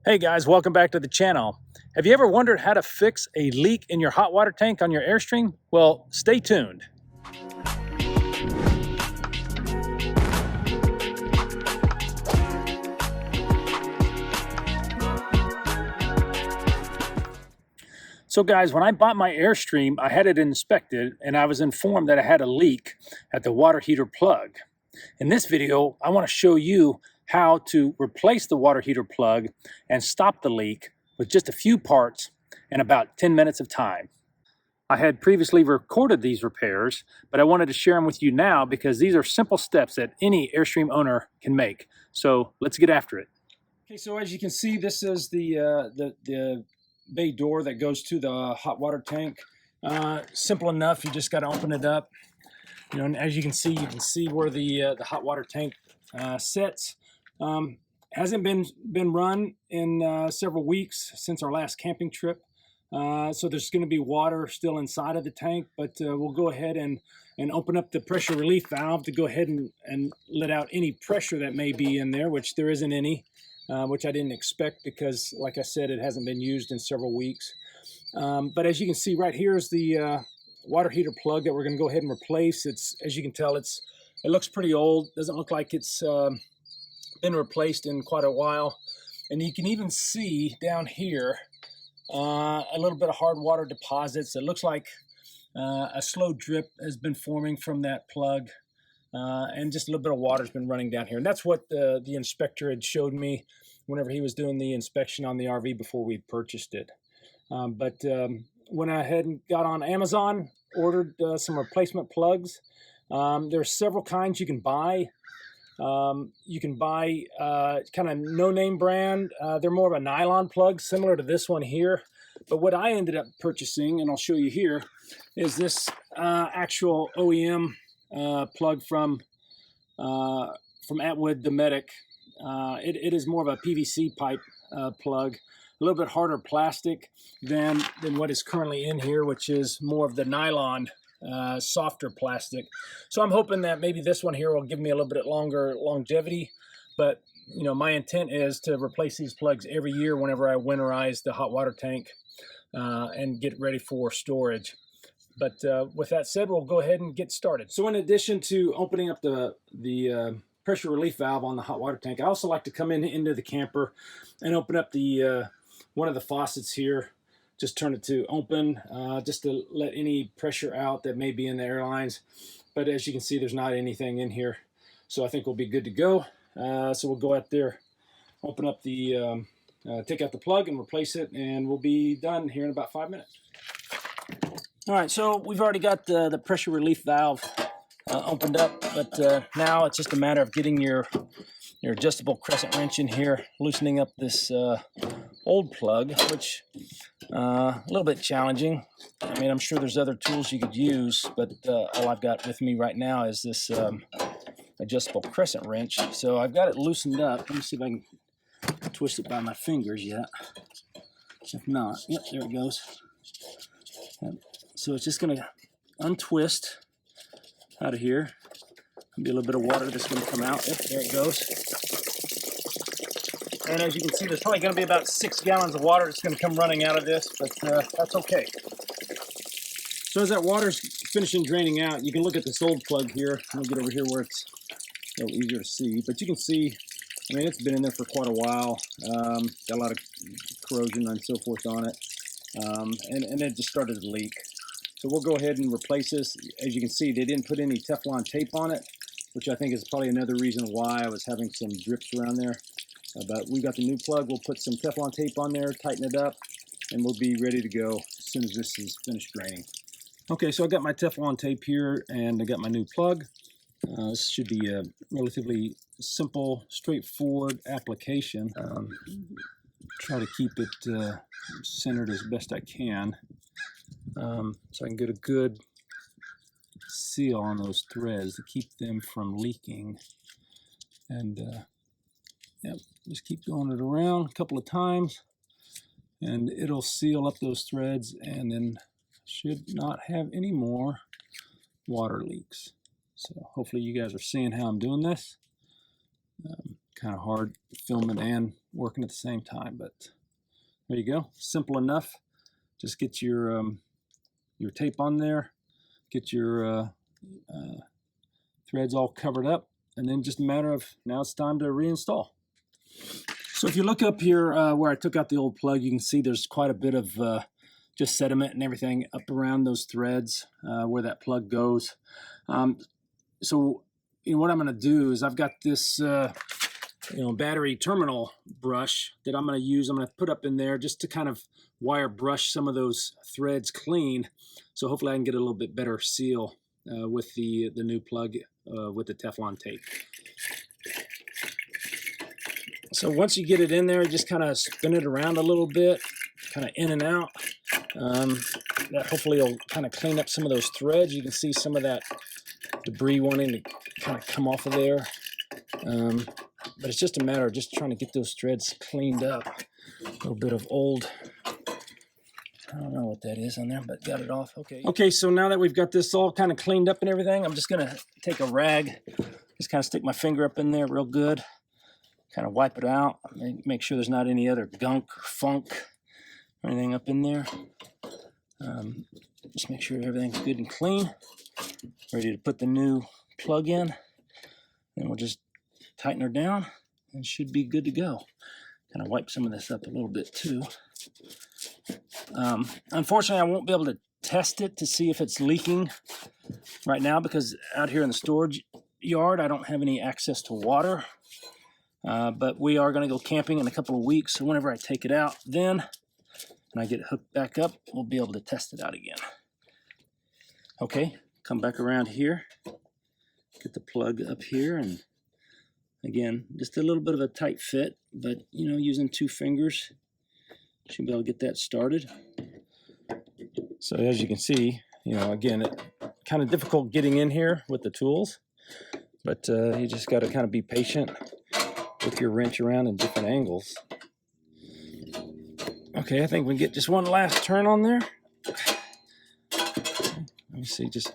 Hey guys, welcome back to the channel. Have you ever wondered how to fix a leak in your hot water tank on your Airstream? Well, stay tuned. So guys, when I bought my Airstream, I had it inspected and I was informed that I had a leak at the water heater plug. In this video, I want to show you how to replace the water heater plug and stop the leak with just a few parts in about 10 minutes of time. I had previously recorded these repairs, but I wanted to share them with you now because these are simple steps that any Airstream owner can make. So let's get after it. Okay, so as you can see, this is the bay door that goes to the hot water tank. Simple enough, you just got to open it up. You know, and as you can see where the hot water tank sits. Hasn't been run in several weeks since our last camping trip. So there's going to be water still inside of the tank, but we'll go ahead and open up the pressure relief valve to go ahead and let out any pressure that may be in there, which there isn't any, which I didn't expect because, like I said, it hasn't been used in several weeks. But as you can see right here is the water heater plug that we're going to go ahead and replace. It's, as you can tell, it looks pretty old. Doesn't look like it's been replaced in quite a while. And you can even see down here a little bit of hard water deposits. It looks like a slow drip has been forming from that plug, and just a little bit of water has been running down here. And that's what the inspector had showed me whenever he was doing the inspection on the RV before we purchased it. Went ahead and got on Amazon, ordered some replacement plugs. There's several kinds you can buy. You can buy kind of no-name brand. They're more of a nylon plug, similar to this one here. But what I ended up purchasing, and I'll show you here, is this actual OEM plug from Atwood Dometic. It is more of a PVC pipe plug, a little bit harder plastic than what is currently in here, which is more of the nylon softer plastic. So I'm hoping that maybe this one here will give me a little bit longer longevity, but you know, my intent is to replace these plugs every year whenever I winterize the hot water tank and get ready for storage. But with that said, we'll go ahead and get started. So in addition to opening up the pressure relief valve on the hot water tank, I also like to come into the camper and open up the one of the faucets here. Just turn it to open, just to let any pressure out that may be in the air lines. But as you can see, there's not anything in here. So I think we'll be good to go. So we'll go out there, open up the, take out the plug and replace it, and we'll be done here in about 5 minutes. All right, so we've already got the pressure relief valve opened up, but now it's just a matter of getting your adjustable crescent wrench in here, loosening up this old plug, which a little bit challenging. I mean, I'm sure there's other tools you could use, but all I've got with me right now is this adjustable crescent wrench. So I've got it loosened up. Let me see if I can twist it by my fingers yet. If not, yep, there it goes. So it's just going to untwist out of here. Be a little bit of water that's going to come out. Yep, there it goes. And as you can see, there's probably going to be about 6 gallons of water that's going to come running out of this, but that's okay. So as that water's finishing draining out, you can look at this old plug here. I'll get over here where it's a little easier to see. But you can see, I mean, it's been in there for quite a while. Got a lot of corrosion and so forth on it. And it just started to leak. So we'll go ahead and replace this. As you can see, they didn't put any Teflon tape on it, which I think is probably another reason why I was having some drips around there. But we got the new plug. We'll put some Teflon tape on there, tighten it up, and we'll be ready to go as soon as this is finished draining. Okay, so I got my Teflon tape here, and I got my new plug. This should be a relatively simple, straightforward application. Try to keep it centered as best I can, so I can get a good seal on those threads to keep them from leaking. And yep, just keep going it around a couple of times, and it'll seal up those threads, and then should not have any more water leaks. So hopefully you guys are seeing how I'm doing this. kind of hard filming and working at the same time, but there you go. Simple enough. Just get your tape on there, get your threads all covered up, and then just a matter of now it's time to reinstall. So if you look up here where I took out the old plug, you can see there's quite a bit of just sediment and everything up around those threads where that plug goes. So what I'm going to do is I've got this battery terminal brush that I'm going to use. I'm going to put up in there just to kind of wire brush some of those threads clean. So hopefully I can get a little bit better seal with the new plug with the Teflon tape. So once you get it in there, just kind of spin it around a little bit, kind of in and out. That hopefully will kind of clean up some of those threads. You can see some of that debris wanting to kind of come off of there. But it's just a matter of just trying to get those threads cleaned up. A little bit of old, I don't know what that is on there, but got it off. Okay, so now that we've got this all kind of cleaned up and everything, I'm just going to take a rag, just kind of stick my finger up in there real good, kind of wipe it out, make sure there's not any other gunk or funk or anything up in there. Just make sure everything's good and clean, ready to put the new plug in, and we'll just tighten her down and should be good to go. Kind of wipe some of this up a little bit too. Unfortunately, I won't be able to test it to see if it's leaking right now because out here in the storage yard, I don't have any access to water. But we are going to go camping in a couple of weeks. So whenever I take it out then, and I get it hooked back up, we'll be able to test it out again. Okay, come back around here. Get the plug up here, and again, just a little bit of a tight fit, but using 2 fingers, should be able to get that started. So as you can see, again, it kind of difficult getting in here with the tools, but you just got to kind of be patient with your wrench around in different angles. Okay, I think we get just one last turn on there. Let me see, just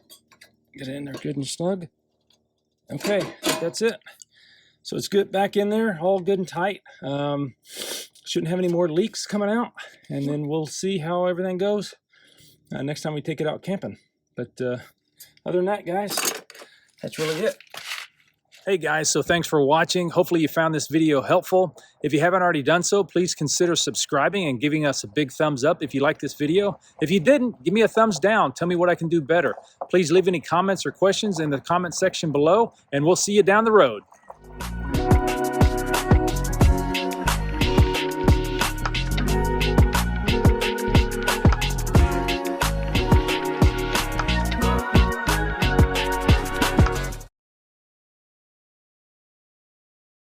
get it in there good and snug. Okay, that's it. So it's good back in there, all good and tight. Shouldn't have any more leaks coming out, and then we'll see how everything goes next time we take it out camping. But other than that, guys, that's really it. Hey guys, so thanks for watching. Hopefully you found this video helpful. If you haven't already done so, please consider subscribing and giving us a big thumbs up if you like this video. If you didn't, give me a thumbs down. Tell me what I can do better. Please leave any comments or questions in the comment section below, and we'll see you down the road.